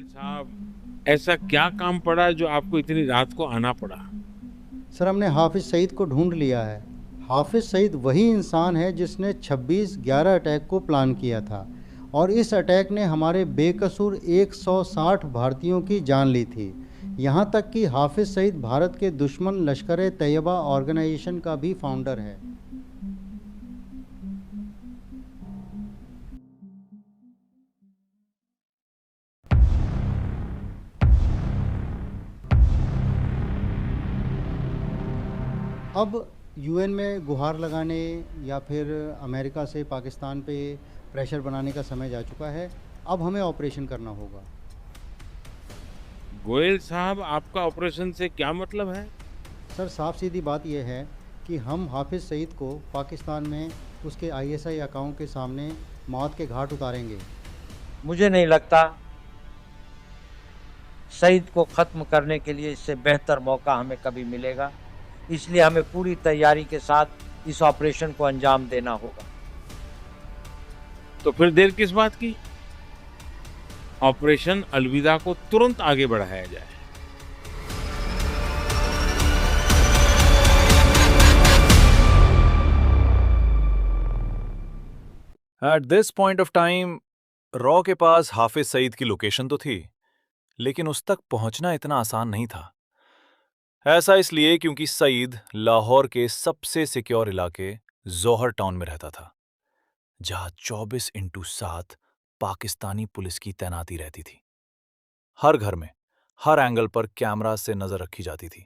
साहब, ऐसा क्या काम पड़ा जो आपको इतनी रात को आना पड़ा? सर, हमने हाफिज़ सईद को ढूंढ लिया है। हाफिज़ सईद वही इंसान है जिसने 26/11 अटैक को प्लान किया था, और इस अटैक ने हमारे बेकसूर 160 भारतीयों की जान ली थी। यहाँ तक कि हाफिज़ सईद भारत के दुश्मन लश्कर तैयबा ऑर्गेनाइजेशन का भी फाउंडर है। अब यूएन में गुहार लगाने या फिर अमेरिका से पाकिस्तान पे प्रेशर बनाने का समय जा चुका है। अब हमें ऑपरेशन करना होगा। गोयल साहब, आपका ऑपरेशन से क्या मतलब है? सर, साफ सीधी बात यह है कि हम हाफिज़ सईद को पाकिस्तान में उसके आईएसआई अकाउंट के सामने मौत के घाट उतारेंगे। मुझे नहीं लगता सईद को खत्म करने के लिए इससे बेहतर मौका हमें कभी मिलेगा। इसलिए हमें पूरी तैयारी के साथ इस ऑपरेशन को अंजाम देना होगा। तो फिर देर किस बात की? ऑपरेशन अलविदा को तुरंत आगे बढ़ाया जाए। At this point of time raw के पास हाफिज सईद की लोकेशन तो थी, लेकिन उस तक पहुंचना इतना आसान नहीं था। ऐसा इसलिए क्योंकि सईद लाहौर के सबसे सिक्योर इलाके जौहर टाउन में रहता था, जहां 24x7 पाकिस्तानी पुलिस की तैनाती रहती थी। हर घर में, हर एंगल पर कैमरा से नजर रखी जाती थी।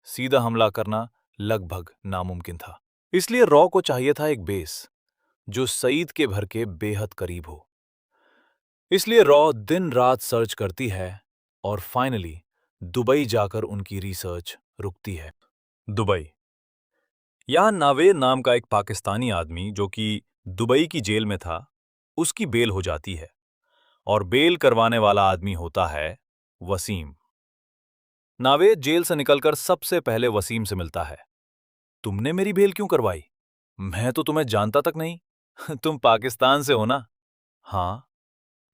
सीधा हमला करना लगभग नामुमकिन था। इसलिए रॉ को चाहिए था एक बेस जो सईद के घर के बेहद करीब हो। इसलिए रॉ दिन रात सर्च करती है और फाइनली दुबई जाकर उनकी रिसर्च रुकती है। दुबई। यहां नावेद नाम का एक पाकिस्तानी आदमी जो कि दुबई की जेल में था, उसकी बेल हो जाती है, और बेल करवाने वाला आदमी होता है वसीम। नावेद जेल से निकलकर सबसे पहले वसीम से मिलता है। तुमने मेरी बेल क्यों करवाई? मैं तो तुम्हें जानता तक नहीं। तुम पाकिस्तान से हो ना? हाँ।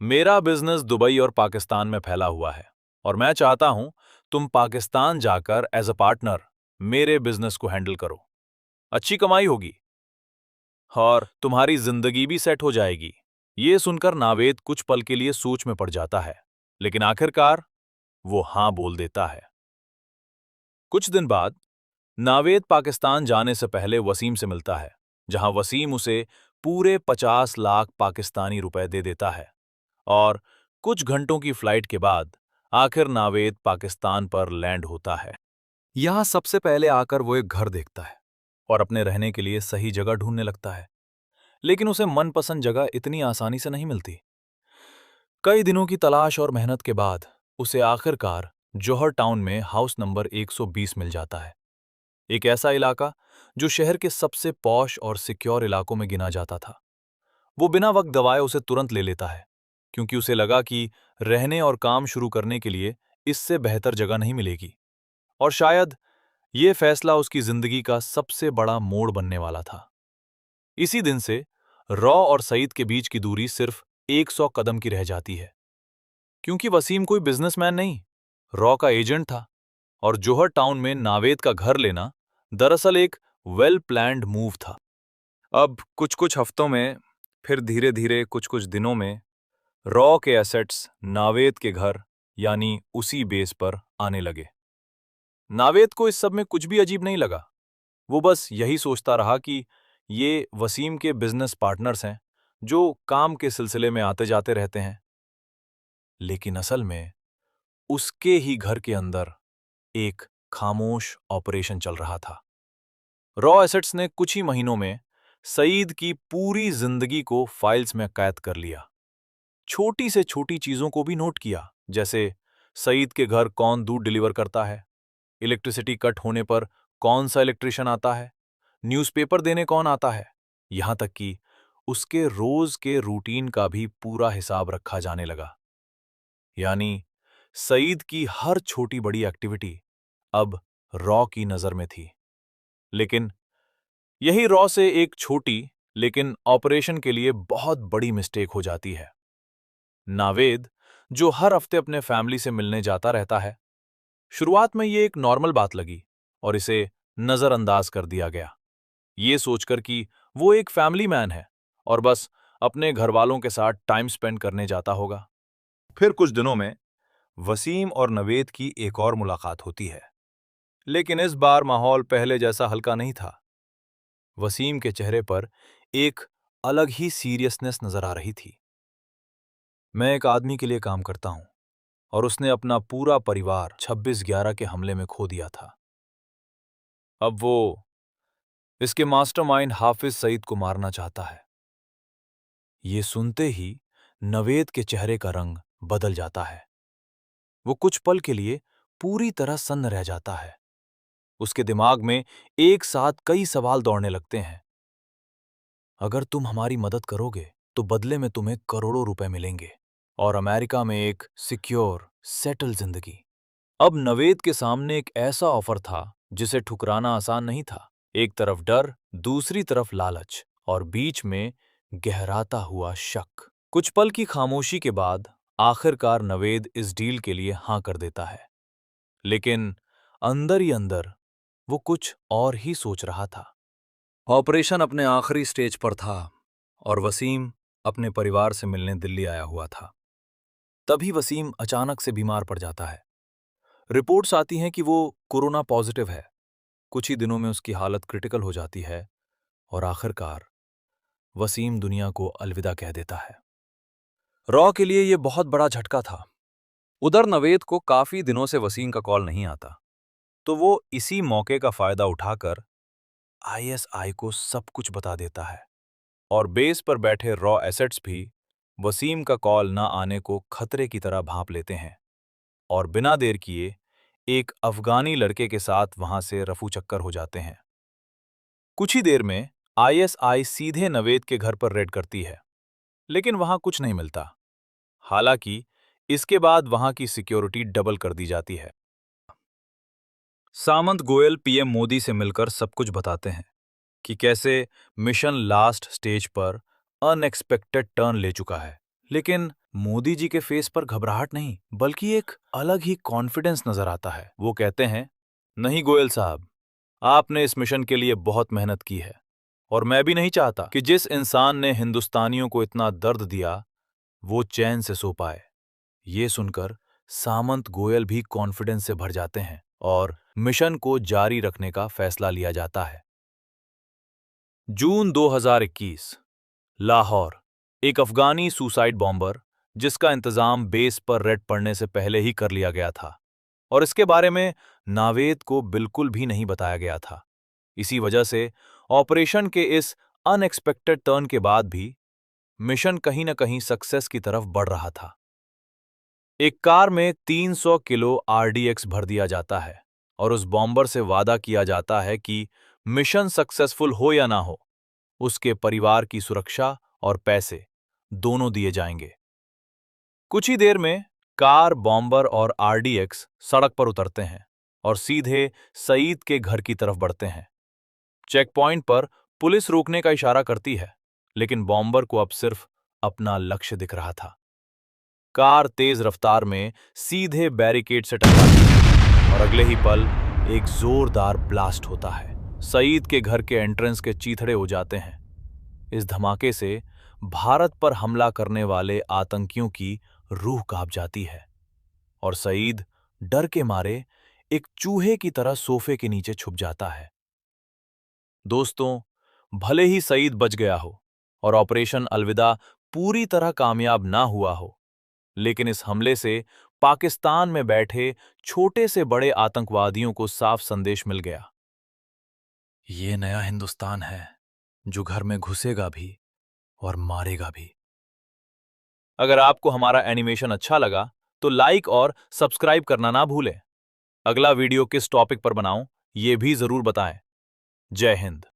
मेरा बिजनेस दुबई और पाकिस्तान में फैला हुआ है, और मैं चाहता हूं तुम पाकिस्तान जाकर एज अ पार्टनर मेरे बिजनेस को हैंडल करो। अच्छी कमाई होगी और तुम्हारी जिंदगी भी सेट हो जाएगी। ये सुनकर नावेद कुछ पल के लिए सोच में पड़ जाता है, लेकिन आखिरकार वो हां बोल देता है। कुछ दिन बाद नावेद पाकिस्तान जाने से पहले वसीम से मिलता है, जहां वसीम उसे पूरे 50 लाख पाकिस्तानी रुपए दे देता है, और कुछ घंटों की फ्लाइट के बाद आखिर नावेद पाकिस्तान पर लैंड होता है। यहां सबसे पहले आकर वो एक घर देखता है और अपने रहने के लिए सही जगह ढूंढने लगता है, लेकिन उसे मनपसंद जगह इतनी आसानी से नहीं मिलती। कई दिनों की तलाश और मेहनत के बाद उसे आखिरकार जौहर टाउन में हाउस नंबर 120 मिल जाता है। एक ऐसा इलाका जो शहर के सबसे पॉश और सिक्योर इलाकों में गिना जाता था। वो बिना वक्त गवाए उसे तुरंत ले लेता है, क्योंकि उसे लगा कि रहने और काम शुरू करने के लिए इससे बेहतर जगह नहीं मिलेगी, और शायद ये फैसला उसकी जिंदगी का सबसे बड़ा मोड़ बनने वाला था। इसी दिन से रॉ और सईद के बीच की दूरी सिर्फ 100 कदम की रह जाती है, क्योंकि वसीम कोई बिजनेसमैन नहीं, रॉ का एजेंट था, और जौहर टाउन में नावेद का घर लेना दरअसल एक वेल प्लान्ड मूव था। अब कुछ कुछ हफ्तों में, फिर धीरे धीरे कुछ कुछ दिनों में रॉ के एसेट्स नावेद के घर यानी उसी बेस पर आने लगे। नावेद को इस सब में कुछ भी अजीब नहीं लगा। वो बस यही सोचता रहा कि ये वसीम के बिजनेस पार्टनर्स हैं जो काम के सिलसिले में आते जाते रहते हैं। लेकिन असल में उसके ही घर के अंदर एक खामोश ऑपरेशन चल रहा था। रॉ एसेट्स ने कुछ ही महीनों में सईद की पूरी जिंदगी को फाइल्स में कैद कर लिया। छोटी से छोटी चीजों को भी नोट किया, जैसे सईद के घर कौन दूध डिलीवर करता है, इलेक्ट्रिसिटी कट होने पर कौन सा इलेक्ट्रिशियन आता है, न्यूज़पेपर देने कौन आता है, यहां तक कि उसके रोज के रूटीन का भी पूरा हिसाब रखा जाने लगा। यानी सईद की हर छोटी बड़ी एक्टिविटी अब रॉ की नजर में थी। लेकिन यही रॉ से एक छोटी लेकिन ऑपरेशन के लिए बहुत बड़ी मिस्टेक हो जाती है। नावेद जो हर हफ्ते अपने फैमिली से मिलने जाता रहता है। शुरुआत में ये एक नॉर्मल बात लगी और इसे नजरअंदाज कर दिया गया, ये सोचकर कि वो एक फैमिली मैन है और बस अपने घर वालों के साथ टाइम स्पेंड करने जाता होगा। फिर कुछ दिनों में वसीम और नवेद की एक और मुलाकात होती है, लेकिन इस बार माहौल पहले जैसा हल्का नहीं था। वसीम के चेहरे पर एक अलग ही सीरियसनेस नजर आ रही थी। मैं एक आदमी के लिए काम करता हूं और उसने अपना पूरा परिवार 26/11 के हमले में खो दिया था। अब वो इसके मास्टरमाइंड हाफिज सईद को मारना चाहता है। ये सुनते ही नवेद के चेहरे का रंग बदल जाता है। वो कुछ पल के लिए पूरी तरह सन्न रह जाता है। उसके दिमाग में एक साथ कई सवाल दौड़ने लगते हैं। अगर तुम हमारी मदद करोगे तो बदले में तुम्हें करोड़ों रुपए मिलेंगे और अमेरिका में एक सिक्योर सेटल जिंदगी। अब नवेद के सामने एक ऐसा ऑफर था जिसे ठुकराना आसान नहीं था। एक तरफ डर, दूसरी तरफ लालच और बीच में गहराता हुआ शक। कुछ पल की खामोशी के बाद आखिरकार नवेद इस डील के लिए हां कर देता है, लेकिन अंदर ही अंदर वो कुछ और ही सोच रहा था। ऑपरेशन अपने आखिरी स्टेज पर था और वसीम अपने परिवार से मिलने दिल्ली आया हुआ था। तभी वसीम अचानक से बीमार पड़ जाता है। रिपोर्ट्स आती हैं कि वो कोरोना पॉजिटिव है। कुछ ही दिनों में उसकी हालत क्रिटिकल हो जाती है और आखिरकार वसीम दुनिया को अलविदा कह देता है। रॉ के लिए यह बहुत बड़ा झटका था। उधर नवेद को काफी दिनों से वसीम का कॉल नहीं आता, तो वो इसी मौके का फायदा उठाकर आईएसआई को सब कुछ बता देता है और बेस पर बैठे रॉ एसेट्स भी वसीम का कॉल न आने को खतरे की तरह भांप लेते हैं और बिना देर किए एक अफगानी लड़के के साथ वहां से रफू चक्कर हो जाते हैं। कुछ ही देर में आईएसआई सीधे नवेद के घर पर रेड करती है, लेकिन वहां कुछ नहीं मिलता। हालांकि इसके बाद वहां की सिक्योरिटी डबल कर दी जाती है। सामंत गोयल पीएम मोदी से मिलकर सब कुछ बताते हैं कि कैसे मिशन लास्ट स्टेज पर अनएक्सपेक्टेड टर्न ले चुका है, लेकिन मोदी जी के फेस पर घबराहट नहीं बल्कि एक अलग ही कॉन्फिडेंस नजर आता है। वो कहते हैं, नहीं गोयल साहब, आपने इस मिशन के लिए बहुत मेहनत की है और मैं भी नहीं चाहता कि जिस इंसान ने हिंदुस्तानियों को इतना दर्द दिया वो चैन से सो पाए। ये सुनकर सामंत गोयल भी कॉन्फिडेंस से भर जाते हैं और मिशन को जारी रखने का फैसला लिया जाता है। जून 2021, लाहौर। एक अफगानी सुसाइड बॉम्बर जिसका इंतजाम बेस पर रेड पड़ने से पहले ही कर लिया गया था और इसके बारे में नावेद को बिल्कुल भी नहीं बताया गया था। इसी वजह से ऑपरेशन के इस अनएक्सपेक्टेड टर्न के बाद भी मिशन कहीं न कहीं सक्सेस की तरफ बढ़ रहा था। एक कार में 300 किलो आरडीएक्स भर दिया जाता है और उस बॉम्बर से वादा किया जाता है कि मिशन सक्सेसफुल हो या ना हो, उसके परिवार की सुरक्षा और पैसे दोनों दिए जाएंगे। कुछ ही देर में कार, बॉम्बर और आरडीएक्स सड़क पर उतरते हैं और सीधे सईद के घर की तरफ बढ़ते हैं। चेक पॉइंट पर पुलिस रोकने का इशारा करती है, लेकिन बॉम्बर को अब सिर्फ अपना लक्ष्य दिख रहा था। कार तेज रफ्तार में सीधे बैरिकेड से टकराती है और अगले ही पल एक जोरदार ब्लास्ट होता है। सईद के घर के एंट्रेंस के चीथड़े हो जाते हैं। इस धमाके से भारत पर हमला करने वाले आतंकियों की रूह कांप जाती है और सईद डर के मारे एक चूहे की तरह सोफे के नीचे छुप जाता है। दोस्तों, भले ही सईद बच गया हो और ऑपरेशन अलविदा पूरी तरह कामयाब ना हुआ हो, लेकिन इस हमले से पाकिस्तान में बैठे छोटे से बड़े आतंकवादियों को साफ संदेश मिल गया। ये नया हिंदुस्तान है जो घर में घुसेगा भी और मारेगा भी। अगर आपको हमारा एनिमेशन अच्छा लगा तो लाइक और सब्सक्राइब करना ना भूलें। अगला वीडियो किस टॉपिक पर बनाऊं, ये भी जरूर बताएं। जय हिंद।